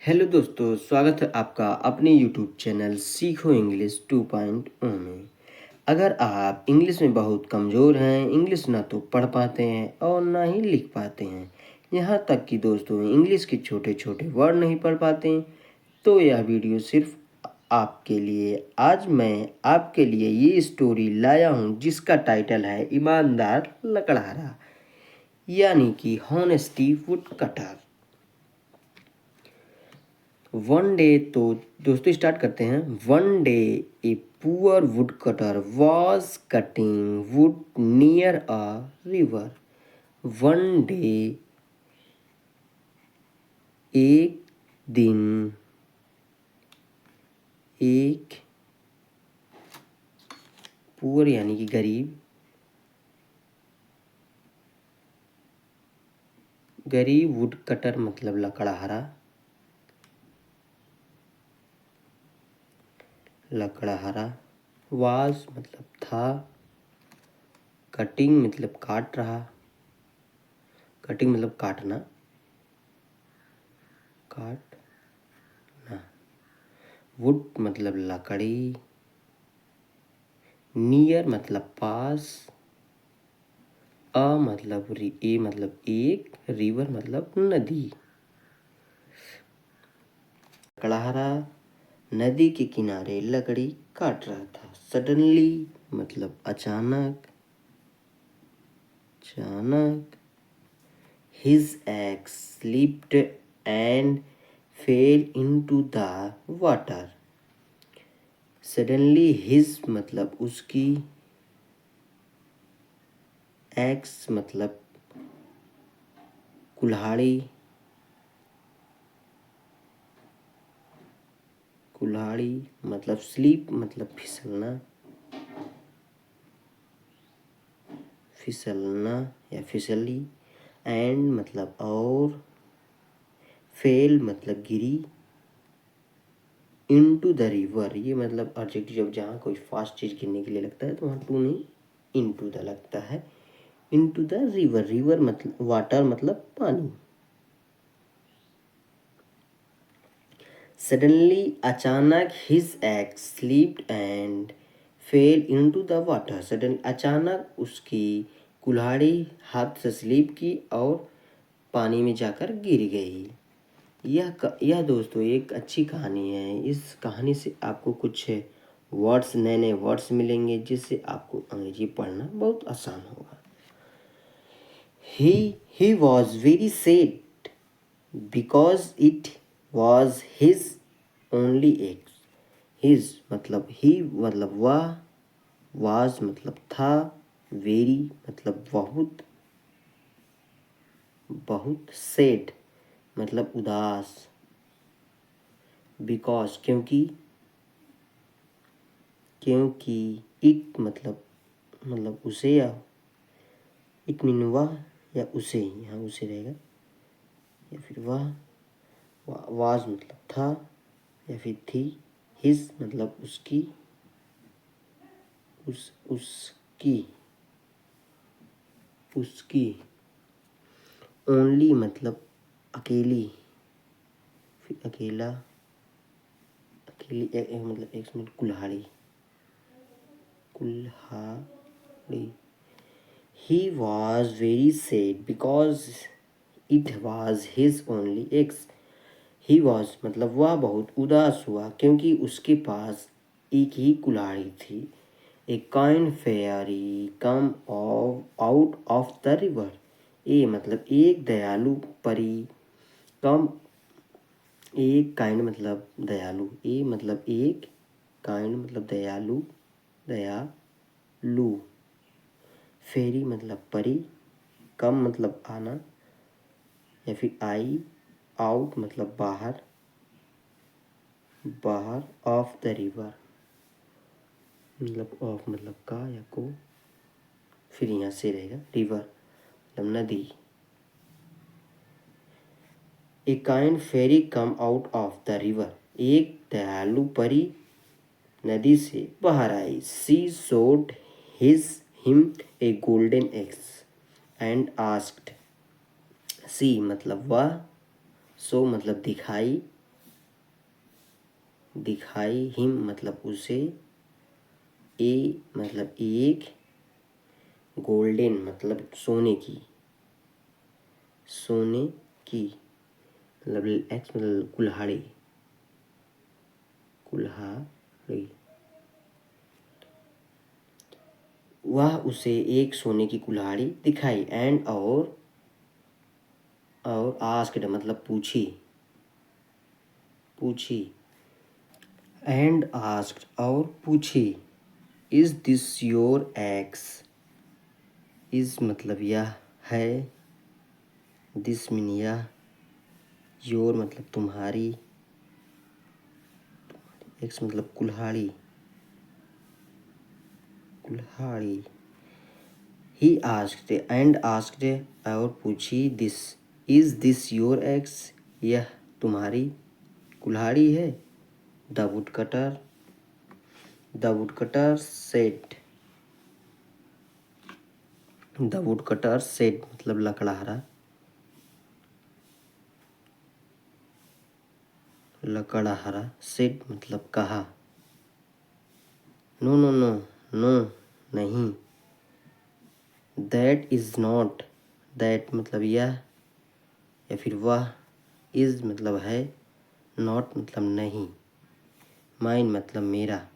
Hello दोस्तों, स्वागत है आपका अपने यूट्यूब चैनल सीखो इंग्लिश 2.0 में। अगर आप इंग्लिश में बहुत कमज़ोर हैं, इंग्लिश ना तो पढ़ पाते हैं और ना ही लिख पाते हैं, यहाँ तक कि दोस्तों इंग्लिश के छोटे छोटे वर्ड नहीं पढ़ पाते हैं, तो यह वीडियो सिर्फ आपके लिए। आज मैं आपके लिए ये स्टोरी लाया हूँ जिसका टाइटल है ईमानदार लकड़हारा, यानी कि honesty would cutter. One day, तो दोस्तों स्टार्ट करते हैं। One day a poor would cutter was cutting would near a river. One day, एक दिन, एक पुअर यानी कि गरीब, गरीब वुड कटर मतलब लकड़हारा, लकड़हारा। वाज मतलब था, कटिंग मतलब काट रहा, कटिंग मतलब काटना, काटना। वुड मतलब लकड़ी, नियर मतलब पास, ए मतलब एक, रिवर मतलब नदी। लकड़हारा नदी के किनारे लकड़ी काट रहा था। सडनली मतलब अचानक, अचानक। His ex slipped and fail into the water. Suddenly his मतलब उसकी, एक्स मतलब कुल्हाड़ी, कुल्हाड़ी मतलब स्लीप मतलब फिसलना, फिसलना या फिसली। एंड मतलब और, फेल मतलब गिरी, इनटू द रिवर ये मतलब ऑब्जेक्टिव, जब जहाँ कोई फास्ट चीज़ गिरने के लिए लगता है तो वहाँ टू नहीं इनटू द लगता है। इनटू द रिवर, रिवर मतलब वाटर मतलब पानी। सडनली अचानक his ex slipped and fail into the water. Sudden अचानक उसकी कुल्हाड़ी हाथ से स्लिप की और पानी में जाकर गिर गई। यह दोस्तों एक अच्छी कहानी है। इस कहानी से आपको कुछ वर्ड्स, नए नए वर्ड्स मिलेंगे जिससे आपको अंग्रेजी पढ़ना बहुत आसान होगा। He was very sad because it was his only egg. His मतलब he मतलब वह, was मतलब था, very मतलब बहुत, बहुत, sad मतलब उदास, because क्योंकि it मतलब उसे, या it मीन वह या उसे, यहाँ उसे रहेगा, या फिर वह, was मतलब था या फिर थी, his मतलब उसकी, उसकी, उसकी। ओनली मतलब अकेली, फिर अकेला, अकेली मतलब एक मिनट, कुल्हाड़ी, कुल्हाड़ी। He was very sad because it was his only eggs. He was मतलब वह बहुत उदास हुआ क्योंकि उसके पास एक ही कुल्हाड़ी थी। A kind fairy come out of the river. ए मतलब एक दयालु परी, कम, एक काइंड मतलब दयालु, ए मतलब एक, काइंड मतलब दयालु, दयालु। फेरी मतलब परी, कम मतलब आना या फिर आई, आउट मतलब बाहर, बाहर, ऑफ द रिवर मतलब ऑफ मतलब का या को, फिर यहाँ से रहेगा रिवर मतलब नदी। A kind fairy come out of the river, एक दयालु परी नदी से बाहर आई। She showed him a golden eggs and asked. She मतलब वह, सो मतलब दिखाई, दिखाई हिम मतलब उसे, ए मतलब एक, गोल्डन मतलब सोने की, सोने की मतलब एक्स मतलब कुल्हाड़ी, कुल्हाड़ी। वह उसे एक सोने की कुल्हाड़ी दिखाई, एंड और आस्क्ड मतलब पूछी, पूछी, एंड आस्क्ड और पूछी, is this your x, is मतलब यह है, दिस मीन यह, योर मतलब तुम्हारी, एक्स मतलब कुल्हाड़ी, कुल्हाड़ी। ही आस्क्ड एंड आस्क्ड और पूछी, this is this your x, यह तुम्हारी कुल्हाड़ी है। The woodcutter said, the woodcutter said मतलब लकड़हारा, लकड़हारा, सेड मतलब कहा, नो नो नो, नो नहीं, दैट इज नॉट, दैट मतलब यह या फिर वह, इज मतलब है, नॉट मतलब नहीं, माइन मतलब मेरा।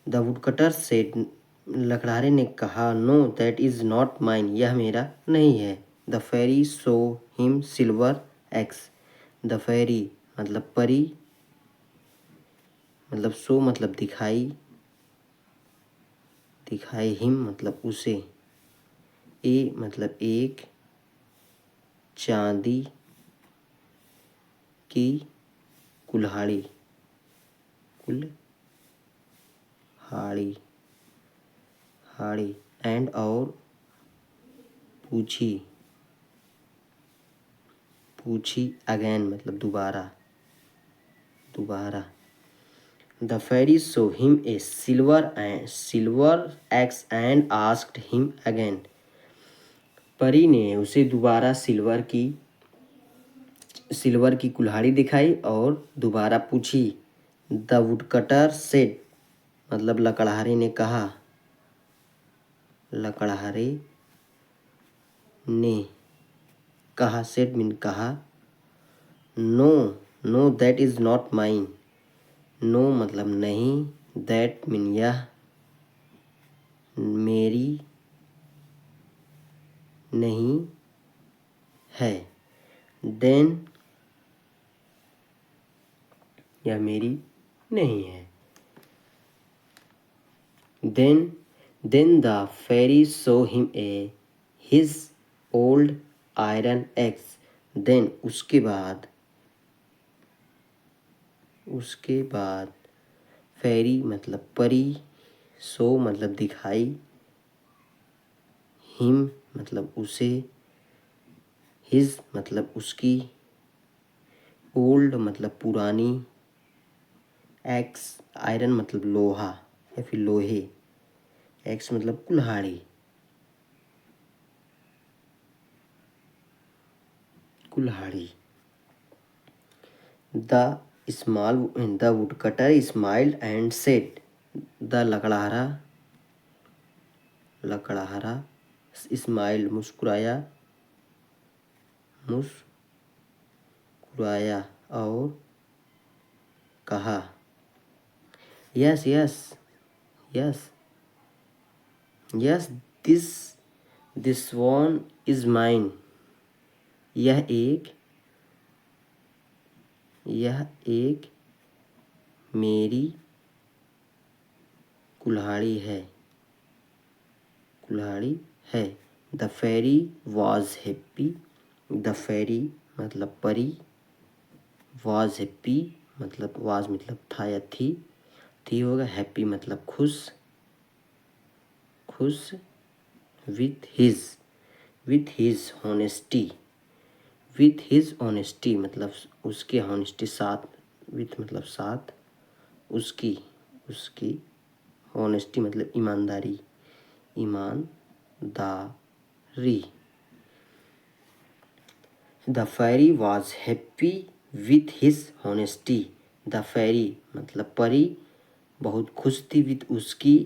द वुडकटर सेड लकड़हारे ने कहा, no that is not mine, यह मेरा नहीं है। The fairy so him silver axe, the fairy मतलब परी, मतलब सो मतलब दिखाई, दिखाई हिम मतलब उसे, ए मतलब एक, चांदी की कुल्हाड़ी, कुल्हाड़ी, हाड़ी, एंड और पूछी, पूछी, अगेन मतलब दोबारा, दोबारा। The fairy so him a silver axe and asked him again, परी ने उसे दोबारा सिल्वर की कुल्हाड़ी दिखाई और दोबारा पूछी। द वुडकटर सेड मतलब लकड़हारे ने कहा, लकड़हारे ने कहा, सेड मीन कहा, no no that is not mine, no मतलब नहीं, दैट मीन यह, मेरी नहीं है, देन यह मेरी नहीं है। Then the fairy so him a his old iron axe, then उसके बाद फेरी मतलब परी, सो मतलब दिखाई, हिम मतलब उसे, हिज मतलब उसकी, ओल्ड मतलब पुरानी, एक्स आयरन मतलब लोहा या फिर लोहे, एक्स मतलब कुल्हाड़ी, कुल्हाड़ी। The woodcutter smiled and said, the लकड़हारा स्माइल मुस्कुराया, मुस्कुराया और कहा, yes yes yes yes, this one is mine, यह एक मेरी कुल्हाड़ी है, कुल्हाड़ी है। The fairy was happy, the fairy मतलब परी, वॉज हैप्पी मतलब वॉज मतलब था या थी होगा, हैप्पी मतलब खुश, खुश, with his honesty, with his honesty मतलब उसके हॉनेस्टी साथ, विथ मतलब साथ, उसकी ऑनेस्टी मतलब ईमानदारी, ईमानदारी। The fairy was happy with his honesty. The fairy मतलब परी बहुत खुश थी विथ उसकी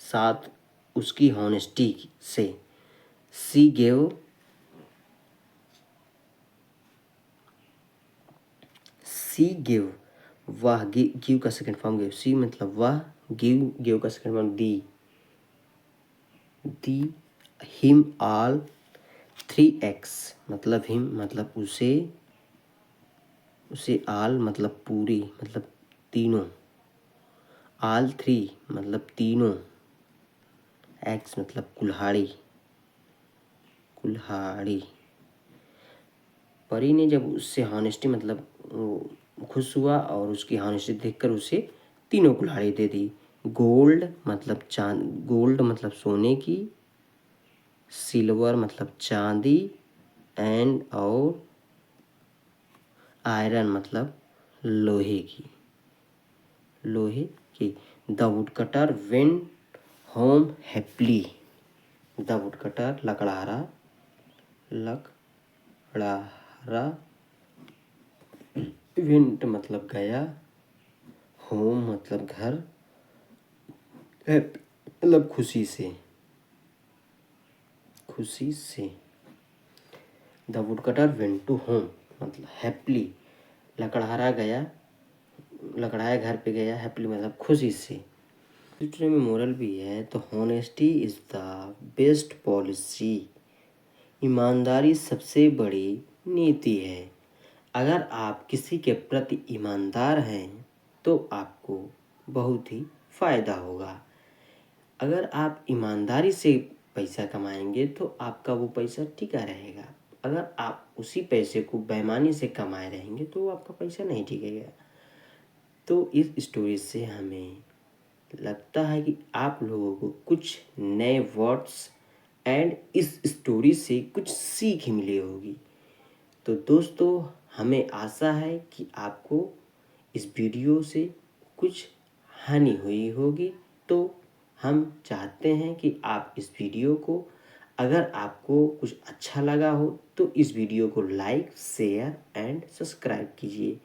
साथ उसकी हॉनेस्टी से। सी गेव वह गिव का सेकंड फॉर्म गिव। सी मतलब वह, गिव का सेकंड फॉर्म दी हिम ऑल 3 eggs मतलब हिम मतलब उसे ऑल मतलब पूरी मतलब तीनों, ऑल 3 मतलब तीनों, एग्स मतलब कुल्हाड़ी। परी ने जब उससे हॉनेस्टी मतलब खुश हुआ और उसकी हॉनेस्टी देखकर उसे तीनों कुल्हाड़ी दे दी। गोल्ड मतलब सोने की, सिल्वर मतलब चांदी, एंड और आयरन मतलब लोहे की। The woodcutter went home happily. The woodcutter लकड़हारा वेंट मतलब गया, होम मतलब घर, मतलब खुशी से। The woodcutter went to home मतलब हैप्पीली, लकड़हारा घर पे गया, हैप्पीली मतलब खुशी से। लिटरेरी में मोरल भी है तो honesty is the best policy. ईमानदारी सबसे बड़ी नीति है। अगर आप किसी के प्रति ईमानदार हैं तो आपको बहुत ही फायदा होगा। अगर आप ईमानदारी से पैसा कमाएंगे तो आपका वो पैसा टिका रहेगा। अगर आप उसी पैसे को बेईमानी से कमाए रहेंगे तो आपका पैसा नहीं टिकेगा। तो इस स्टोरी से हमें लगता है कि आप लोगों को कुछ नए वर्ड्स एंड इस स्टोरी से कुछ सीख मिली होगी। तो दोस्तों हमें आशा है कि आपको इस वीडियो से कुछ हानि हुई होगी। तो हम चाहते हैं कि आप इस वीडियो को, अगर आपको कुछ अच्छा लगा हो तो इस वीडियो को लाइक, शेयर एंड सब्सक्राइब कीजिए।